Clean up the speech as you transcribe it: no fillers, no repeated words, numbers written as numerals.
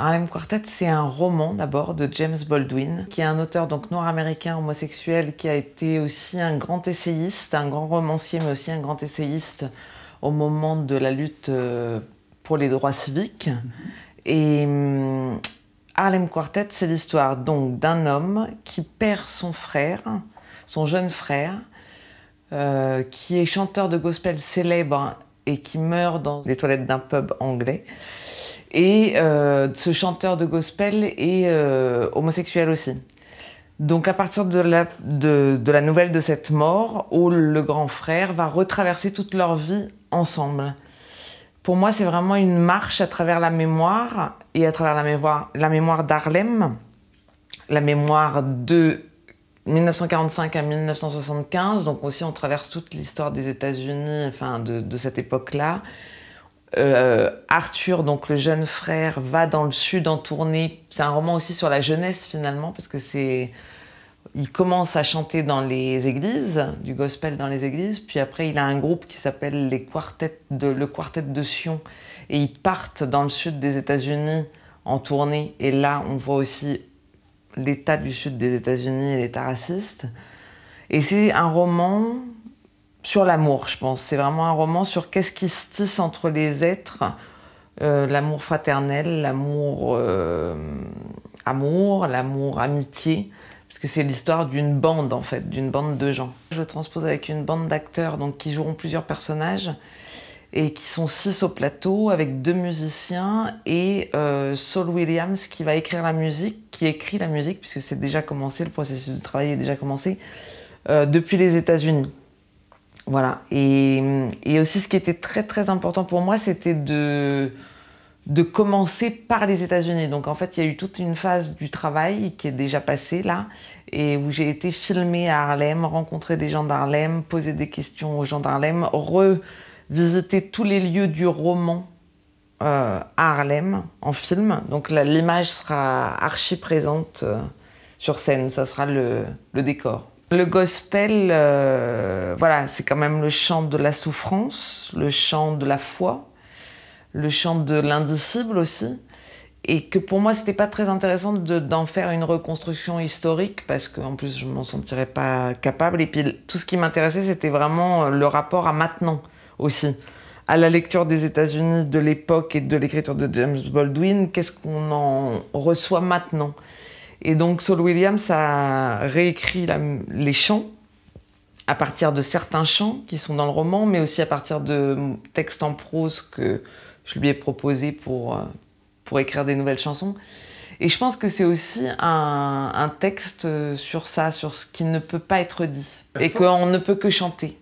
Harlem Quartet, c'est un roman d'abord de James Baldwin, qui est un auteur donc noir américain homosexuel qui a été aussi un grand essayiste, un grand romancier, mais aussi un grand essayiste au moment de la lutte pour les droits civiques. Et Harlem Quartet, c'est l'histoire donc d'un homme qui perd son frère, son jeune frère, qui est chanteur de gospel célèbre et qui meurt dans les toilettes d'un pub anglais. Et ce chanteur de gospel est homosexuel aussi. Donc à partir de la nouvelle de cette mort, le grand frère va retraverser toute leur vie ensemble. Pour moi, c'est vraiment une marche à travers la mémoire, et à travers la mémoire d'Harlem, la mémoire de 1945 à 1975, donc aussi on traverse toute l'histoire des États-Unis, enfin de cette époque-là. Arthur, donc le jeune frère, va dans le sud en tournée. C'est un roman aussi sur la jeunesse finalement, parce que il commence à chanter dans les églises, du gospel dans les églises, puis après il a un groupe qui s'appelle le Quartet de Sion, et ils partent dans le sud des États-Unis en tournée, et là on voit aussi l'état du sud des États-Unis et l'état raciste. Et c'est un roman sur l'amour, je pense. C'est vraiment un roman sur qu'est-ce qui se tisse entre les êtres, l'amour fraternel, l'amour l'amour amitié, parce que c'est l'histoire d'une bande en fait, d'une bande de gens. Je transpose avec une bande d'acteurs donc qui joueront plusieurs personnages et qui sont 6 au plateau avec 2 musiciens et Saul Williams qui va écrire la musique, qui écrit la musique puisque c'est déjà commencé, le processus de travail est déjà commencé depuis les États-Unis. Voilà. Et aussi ce qui était très très important pour moi, c'était de commencer par les États-Unis. Donc en fait, il y a eu toute une phase du travail qui est déjà passée là, et où j'ai été filmée à Harlem, rencontrer des gens d'Harlem, poser des questions aux gens d'Harlem, revisiter tous les lieux du roman à Harlem en film. Donc l'image sera archi présente sur scène, ça sera le décor. Le gospel, voilà, c'est quand même le chant de la souffrance, le chant de la foi, le chant de l'indicible aussi, et que pour moi c'était pas très intéressant d'en faire une reconstruction historique parce qu'en plus je m'en sentirais pas capable, et puis tout ce qui m'intéressait c'était vraiment le rapport à maintenant aussi, à la lecture des États-Unis de l'époque et de l'écriture de James Baldwin, qu'est-ce qu'on en reçoit maintenant. Et donc Saul Williams a réécrit les chants à partir de certains chants qui sont dans le roman, mais aussi à partir de textes en prose que je lui ai proposés pour écrire des nouvelles chansons. Et je pense que c'est aussi un texte sur ça, sur ce qui ne peut pas être dit, et qu'on ne peut que chanter.